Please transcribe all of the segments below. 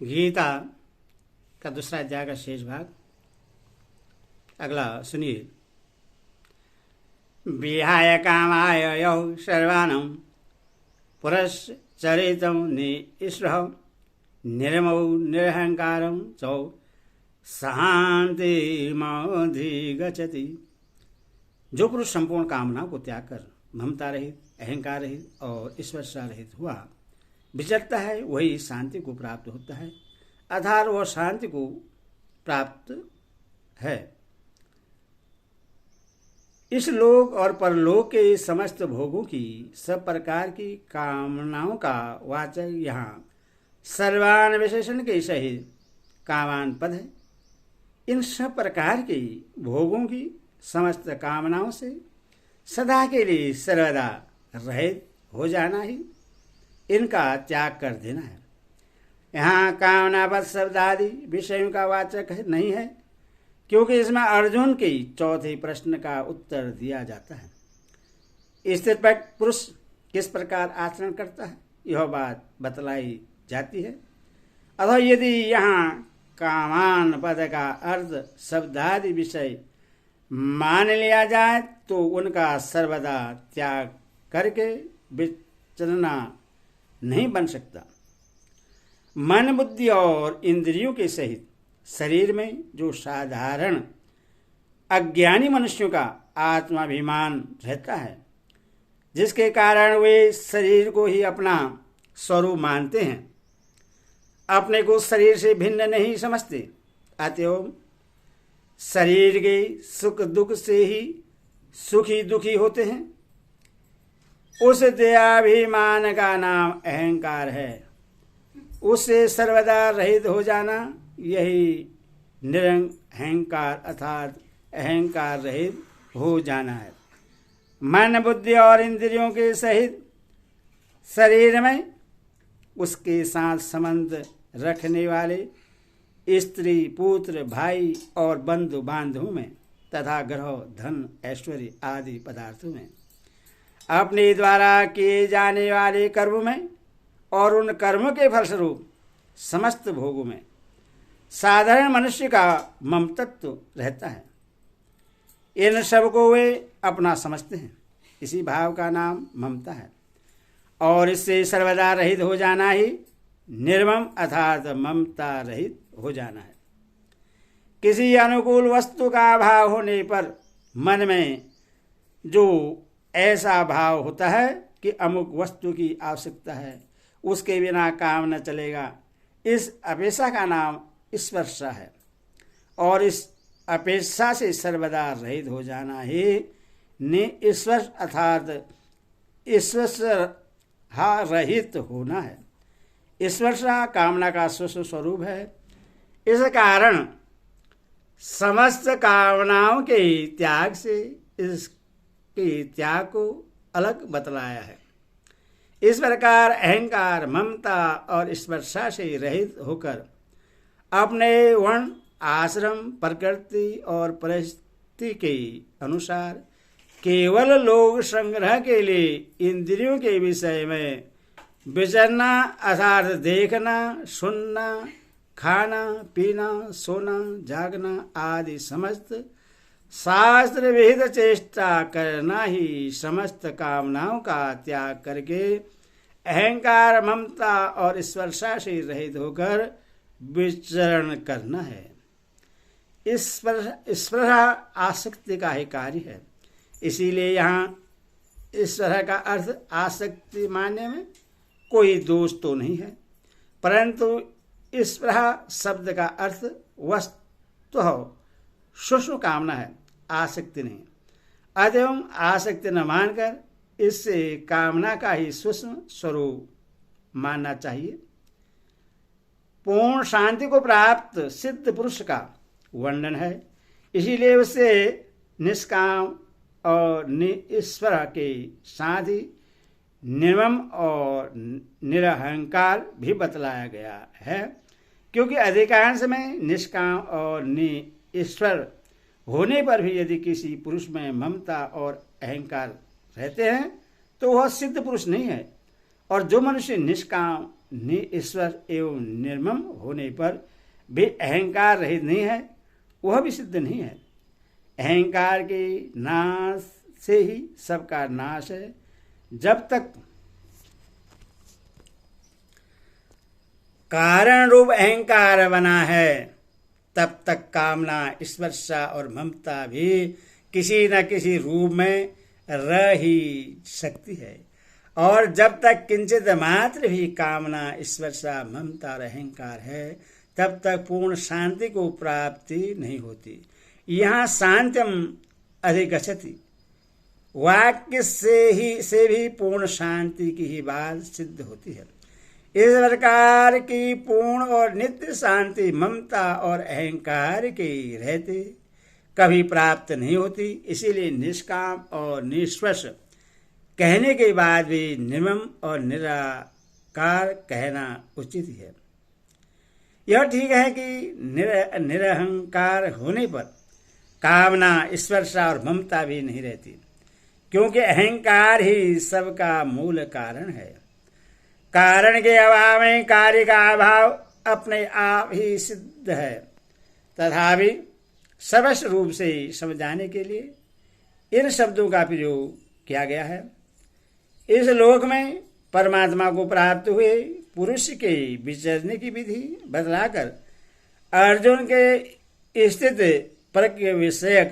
गीता का दूसरा अध्याय का शेष भाग। अगला सुनिए। विहाय कामाय यौ सर्वानं पुरश्चरितं निःस्पृहं निर्ममो निरहंकारं चौ शान्तिमधिगच्छति। जो पुरुष संपूर्ण कामनाओं को त्याग कर ममता रहित, अहंकार रहित और ईश्वरता रहित हुआ विचरता है, वही शांति को प्राप्त होता है, अर्थात वह शांति को प्राप्त है। इस लोक और परलोक के समस्त भोगों की सब प्रकार की कामनाओं का वाचक यहाँ सर्वान विशेषण के सहित कामान पद है। इन सब प्रकार के भोगों की समस्त कामनाओं से सदा के लिए सर्वदा रहित हो जाना ही इनका त्याग कर देना है। यहाँ कामनापद शब्द आदि विषयों का वाचक नहीं है, क्योंकि इसमें अर्जुन के चौथे प्रश्न का उत्तर दिया जाता है। स्थिर पुरुष किस प्रकार आचरण करता है यह बात बतलाई जाती है। अतः यदि यहाँ कामान पद का अर्थ शब्दादि विषय मान लिया जाए तो उनका सर्वदा त्याग करके विचरना नहीं बन सकता। मन बुद्धि और इंद्रियों के सहित शरीर में जो साधारण अज्ञानी मनुष्यों का आत्माभिमान रहता है, जिसके कारण वे शरीर को ही अपना स्वरूप मानते हैं, अपने को शरीर से भिन्न नहीं समझते, अतएव शरीर के सुख दुख से ही सुखी दुखी होते हैं। उस देहाभिमान का नाम अहंकार है। उससे सर्वदा रहित हो जाना यही निरहंकार अर्थात अहंकार रहित हो जाना है। मन बुद्धि और इंद्रियों के सहित शरीर में उसके साथ संबंध रखने वाले स्त्री पुत्र भाई और बंधु बांधवों में तथा ग्रह धन ऐश्वर्य आदि पदार्थों में, अपने द्वारा किए जाने वाले कर्मों में और उन कर्मों के फलस्वरूप समस्त भोगों में साधारण मनुष्य का ममतत्व रहता है। इन सब को वे अपना समझते हैं। इसी भाव का नाम ममता है और इससे सर्वदा रहित हो जाना ही निर्मम अर्थात ममता रहित हो जाना है। किसी अनुकूल वस्तु का अभाव होने पर मन में जो ऐसा भाव होता है कि अमुक वस्तु की आवश्यकता है, उसके बिना काम न चलेगा, इस अपेक्षा का नाम स्पर्शा है और इस अपेक्षा से सर्वदा रहित हो जाना ही निस्पर्श अर्थात स्पर्श रहित होना है। स्पर्शा कामना का स्वरूप है। इस कारण समस्त कामनाओं के त्याग से इसके त्याग को अलग बतलाया है। इस प्रकार अहंकार ममता और स्पर्शा से रहित होकर अपने वर्ण आश्रम प्रकृति और परिस्थिति के अनुसार केवल लोक संग्रह के लिए इंद्रियों के विषय में विचरना अर्थात देखना सुनना खाना पीना सोना जागना आदि समस्त शास्त्र विहित चेष्टा करना ही समस्त कामनाओं का त्याग करके अहंकार ममता और स्पर्शा से रहित होकर विचरण करना है। स्पर्शा आसक्ति का ही कार्य है। इसीलिए यहाँ इस तरह का अर्थ आसक्ति मानने में कोई दोष तो नहीं है, परंतु स्पृहा शब्द का अर्थ वस्तु सूक्ष्म कामना है, आसक्ति नहीं। अतएव आसक्ति न मानकर इससे कामना का ही सूक्ष्म स्वरूप मानना चाहिए। पूर्ण शांति को प्राप्त सिद्ध पुरुष का वर्णन है। इसीलिए उससे निष्काम और निस्पर के साथ ही निर्मम और निरहंकार भी बतलाया गया है, क्योंकि अधिकांश में निष्काम और निस्पर होने पर भी यदि किसी पुरुष में ममता और अहंकार रहते हैं तो वह सिद्ध पुरुष नहीं है। और जो मनुष्य निष्काम ईश्वर एवं निर्मम होने पर भी अहंकार रहित नहीं है, वह भी सिद्ध नहीं है। अहंकार के नाश से ही सबका नाश है। जब तक कारण रूप अहंकार बना है, तब तक कामना, स्पर्शा और ममता भी किसी न किसी रूप में रह ही सकती है। और जब तक किंचित मात्र भी कामना, स्पर्शा, ममता और अहंकार है, तब तक पूर्ण शांति को प्राप्ति नहीं होती। यहाँ शांतिम अधिगच्छति, वाक्य से भी पूर्ण शांति की ही बात सिद्ध होती है। इस प्रकार की पूर्ण और नित्य शांति ममता और अहंकार के रहते कभी प्राप्त नहीं होती। इसीलिए निष्काम और निष्वश कहने के बाद भी निर्मम और निराकार कहना उचित है। यह ठीक है कि निरहंकार होने पर कामना, स्पर्शा और ममता भी नहीं रहती, क्योंकि अहंकार ही सबका मूल कारण है। कारण के अभाव में कार्य का अभाव अपने आप ही सिद्ध है। तथापि सर्वस्व रूप से समझाने के लिए इन शब्दों का प्रयोग किया गया है। इस लोक में परमात्मा को प्राप्त हुए पुरुष के विचरने की विधि बतलाकर अर्जुन के स्थिति प्रज्ञ विषयक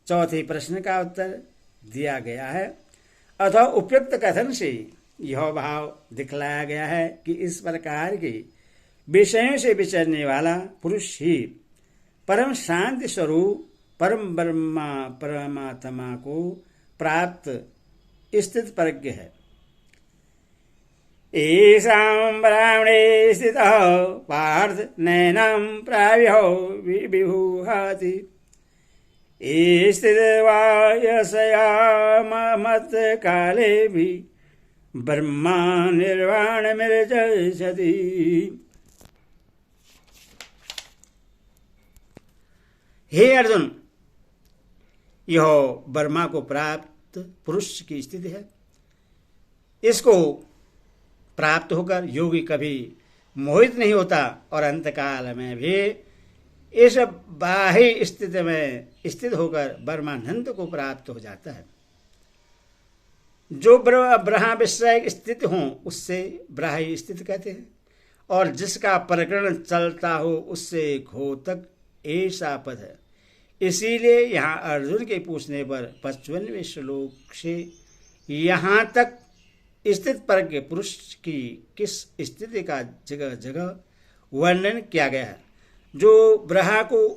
चौथे प्रश्न का उत्तर दिया गया है। अथवा उपयुक्त कथन से यह भाव दिखलाया गया है कि इस प्रकार के विषयों से विचरने वाला पुरुष ही परम शांति स्वरूप परम ब्रह्मा परमात्मा को प्राप्त स्थित प्रज्ञ है। येषां ब्राह्मणे स्थितः पार्थ नैनं प्राव्यो विभूहति स्थितवायसया मत काले भी ब्रह्मा निर्वाण मिर्जति। हे अर्जुन, यह ब्रह्मा को प्राप्त पुरुष की स्थिति है। इसको प्राप्त होकर योगी कभी मोहित नहीं होता और अंतकाल में भी इस बाह्य स्थिति में स्थित होकर ब्रह्मानंद को प्राप्त हो जाता है। जो ब्रह्म विषय स्थित हो उससे ब्राह्य स्थित कहते हैं, और जिसका प्रकरण चलता हो उससे घोतक ऐसा पद है। इसीलिए यहाँ अर्जुन के पूछने पर 55वें श्लोक से यहाँ तक स्थित प्रज्ञ पुरुष की किस स्थिति का जगह जगह वर्णन किया गया है। जो ब्रह्मा को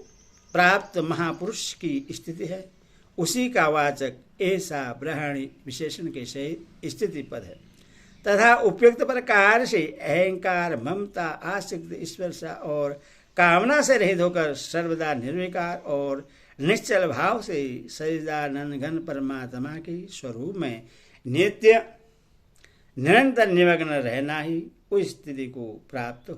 प्राप्त महापुरुष की स्थिति है, उसी का वाचक ऐसा ब्रह्मणी विशेषण के सहित स्थिति पद है। तथा उपयुक्त प्रकार से अहंकार, ममता, आसक्ति, स्पर्शा और कामना से रहित होकर सर्वदा निर्विकार और निश्चल भाव से सच्चिदानंद घन परमात्मा के स्वरूप में नित्य निरंतर निमग्न रहना ही उस स्थिति को प्राप्त